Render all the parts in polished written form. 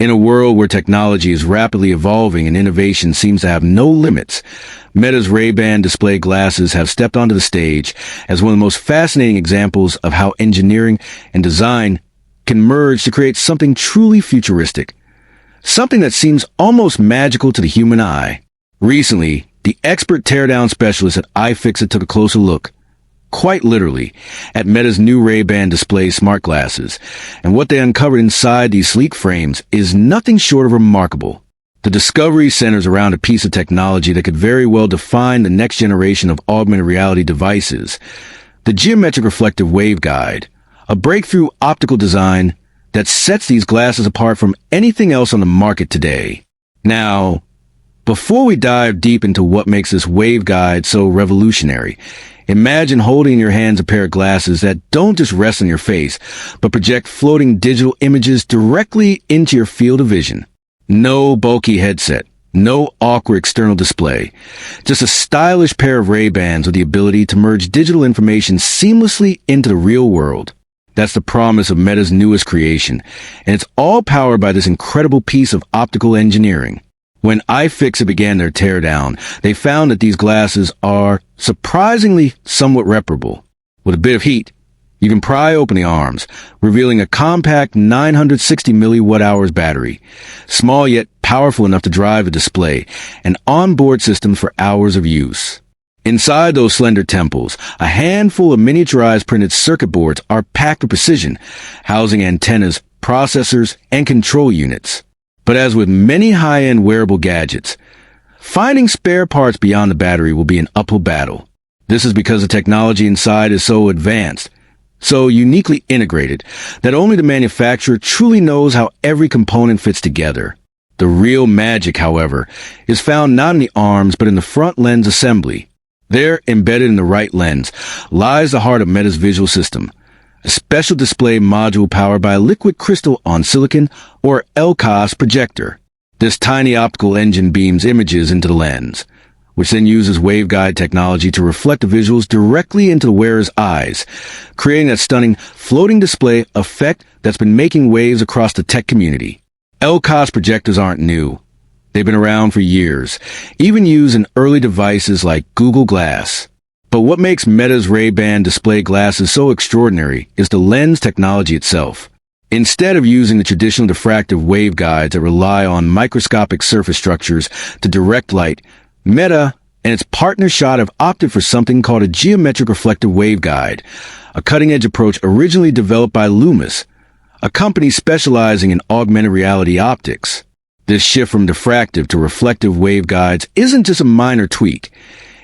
In a world where technology is rapidly evolving and innovation seems to have no limits, Meta's Ray-Ban display glasses have stepped onto the stage as one of the most fascinating examples of how engineering and design can merge to create something truly futuristic. Something that seems almost magical to the human eye. Recently, the expert teardown specialist at iFixit took a closer look, quite literally, at Meta's new Ray-Ban display smart glasses, and what they uncovered inside these sleek frames is nothing short of remarkable. The discovery centers around a piece of technology that could very well define the next generation of augmented reality devices, the geometric reflective waveguide, a breakthrough optical design that sets these glasses apart from anything else on the market today. Now, before we dive deep into what makes this waveguide so revolutionary, imagine holding in your hands a pair of glasses that don't just rest on your face, but project floating digital images directly into your field of vision. No bulky headset, no awkward external display, just a stylish pair of Ray-Bans with the ability to merge digital information seamlessly into the real world. That's the promise of Meta's newest creation, and it's all powered by this incredible piece of optical engineering. When iFixit began their teardown, they found that these glasses are surprisingly somewhat reparable. With a bit of heat, you can pry open the arms, revealing a compact 960 milliwatt-hours battery, small yet powerful enough to drive a display, and onboard systems for hours of use. Inside those slender temples, a handful of miniaturized printed circuit boards are packed with precision, housing antennas, processors, and control units. But as with many high-end wearable gadgets, finding spare parts beyond the battery will be an uphill battle. This is because the technology inside is so advanced, so uniquely integrated, that only the manufacturer truly knows how every component fits together. The real magic, however, is found not in the arms but in the front lens assembly. There, embedded in the right lens, lies the heart of Meta's visual system, a special display module powered by a liquid crystal on silicon or LCOS projector. This tiny optical engine beams images into the lens, which then uses waveguide technology to reflect the visuals directly into the wearer's eyes, creating that stunning floating display effect that's been making waves across the tech community. LCOS projectors aren't new. They've been around for years, even used in early devices like Google Glass. But what makes Meta's Ray-Ban display glasses so extraordinary is the lens technology itself. Instead of using the traditional diffractive waveguides that rely on microscopic surface structures to direct light, Meta and its partner Schott have opted for something called a geometric reflective waveguide, a cutting-edge approach originally developed by Lumus, a company specializing in augmented reality optics. This shift from diffractive to reflective waveguides isn't just a minor tweak.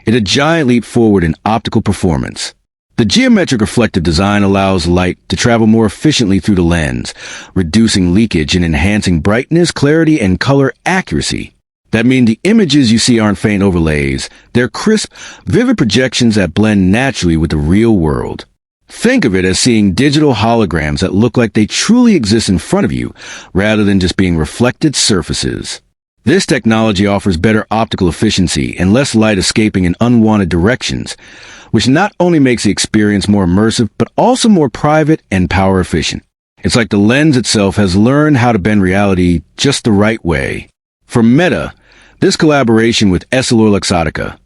It's a giant leap forward in optical performance. The geometric reflective design allows light to travel more efficiently through the lens, reducing leakage and enhancing brightness, clarity, and color accuracy. That means the images you see aren't faint overlays. They're crisp, vivid projections that blend naturally with the real world. Think of it as seeing digital holograms that look like they truly exist in front of you, rather than just being reflected surfaces. This technology offers better optical efficiency and less light escaping in unwanted directions, which not only makes the experience more immersive, but also more private and power efficient. It's like the lens itself has learned how to bend reality just the right way. For Meta, this collaboration with EssilorLuxottica,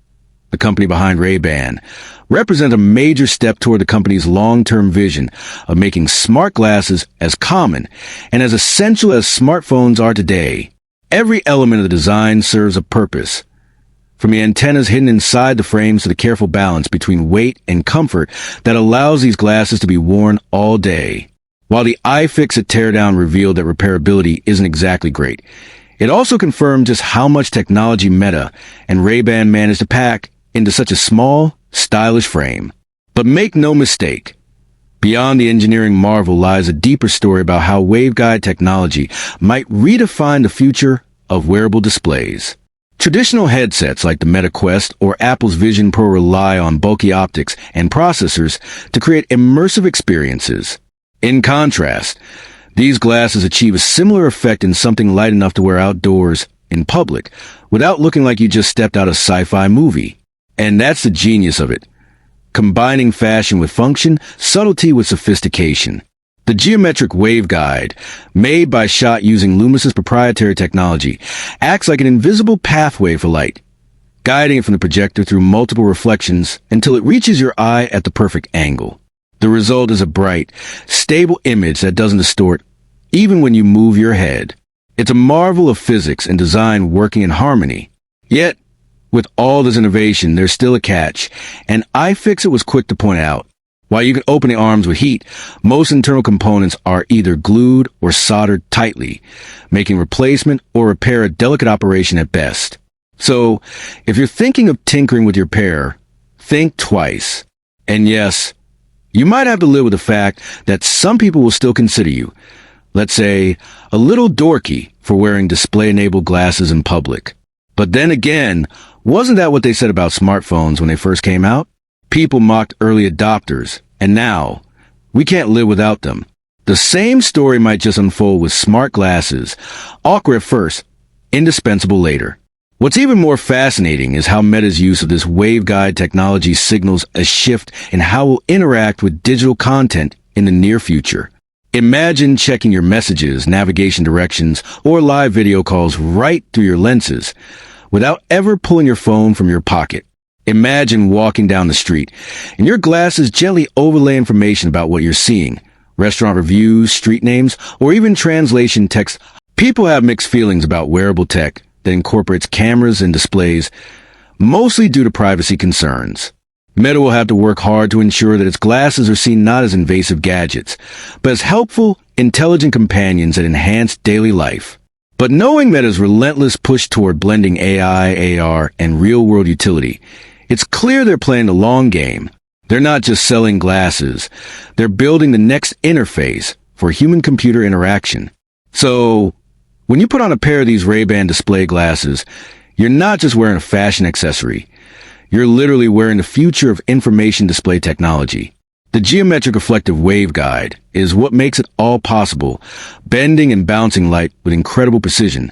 the company behind Ray-Ban, represents a major step toward the company's long-term vision of making smart glasses as common and as essential as smartphones are today. Every element of the design serves a purpose, from the antennas hidden inside the frames to the careful balance between weight and comfort that allows these glasses to be worn all day. While the iFixit teardown revealed that repairability isn't exactly great, it also confirmed just how much technology Meta and Ray-Ban managed to pack into such a small, stylish frame. But make no mistake, beyond the engineering marvel lies a deeper story about how waveguide technology might redefine the future of wearable displays. Traditional headsets like the Meta Quest or Apple's Vision Pro rely on bulky optics and processors to create immersive experiences. In contrast, these glasses achieve a similar effect in something light enough to wear outdoors in public without looking like you just stepped out of a sci-fi movie. And that's the genius of it, combining fashion with function, subtlety with sophistication. The geometric waveguide, made by Schott using Lumus's proprietary technology, acts like an invisible pathway for light, guiding it from the projector through multiple reflections until it reaches your eye at the perfect angle. The result is a bright, stable image that doesn't distort, even when you move your head. It's a marvel of physics and design working in harmony. Yet, with all this innovation, there's still a catch, and iFixit was quick to point out. While you can open the arms with heat, most internal components are either glued or soldered tightly, making replacement or repair a delicate operation at best. So, if you're thinking of tinkering with your pair, think twice. And yes, you might have to live with the fact that some people will still consider you, let's say, a little dorky for wearing display-enabled glasses in public. But then again, wasn't that what they said about smartphones when they first came out? People mocked early adopters, and now, we can't live without them. The same story might just unfold with smart glasses, awkward at first, indispensable later. What's even more fascinating is how Meta's use of this waveguide technology signals a shift in how we'll interact with digital content in the near future. Imagine checking your messages, navigation directions, or live video calls right through your lenses, without ever pulling your phone from your pocket. Imagine walking down the street, and your glasses gently overlay information about what you're seeing, restaurant reviews, street names, or even translation text. People have mixed feelings about wearable tech that incorporates cameras and displays, mostly due to privacy concerns. Meta will have to work hard to ensure that its glasses are seen not as invasive gadgets, but as helpful, intelligent companions that enhance daily life. But knowing Meta's relentless push toward blending AI, AR, and real-world utility, it's clear they're playing the long game. They're not just selling glasses. They're building the next interface for human-computer interaction. So, when you put on a pair of these Ray-Ban display glasses, you're not just wearing a fashion accessory. You're literally wearing the future of information display technology. The geometric reflective waveguide is what makes it all possible, bending and bouncing light with incredible precision,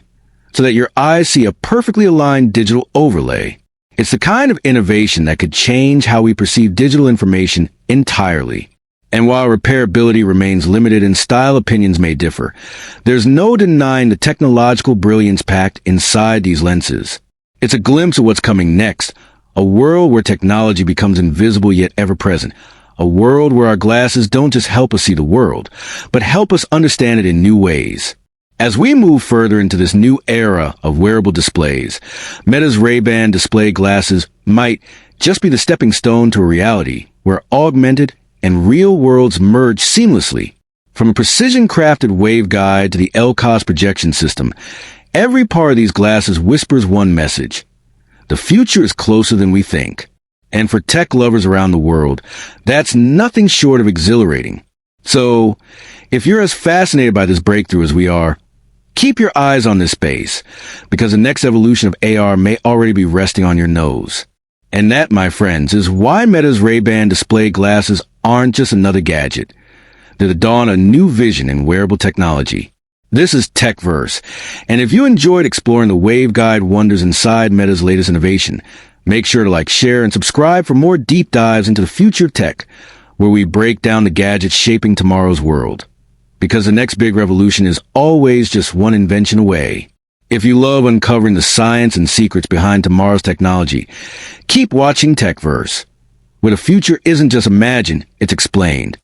so that your eyes see a perfectly aligned digital overlay. It's the kind of innovation that could change how we perceive digital information entirely. And while repairability remains limited and style opinions may differ, there's no denying the technological brilliance packed inside these lenses. It's a glimpse of what's coming next, a world where technology becomes invisible yet ever-present. A world where our glasses don't just help us see the world, but help us understand it in new ways. As we move further into this new era of wearable displays, Meta's Ray-Ban display glasses might just be the stepping stone to a reality where augmented and real worlds merge seamlessly. From a precision-crafted waveguide to the LCOS projection system, every part of these glasses whispers one message. The future is closer than we think. And for tech lovers around the world, that's nothing short of exhilarating. So, if you're as fascinated by this breakthrough as we are, keep your eyes on this space, because the next evolution of AR may already be resting on your nose. And that, my friends, is why Meta's Ray-Ban display glasses aren't just another gadget. They're the dawn of a new vision in wearable technology. This is TechVerse, and if you enjoyed exploring the waveguide wonders inside Meta's latest innovation, make sure to like, share, and subscribe for more deep dives into the future of tech, where we break down the gadgets shaping tomorrow's world. Because the next big revolution is always just one invention away. If you love uncovering the science and secrets behind tomorrow's technology, keep watching TechVerse, where the future isn't just imagined, it's explained.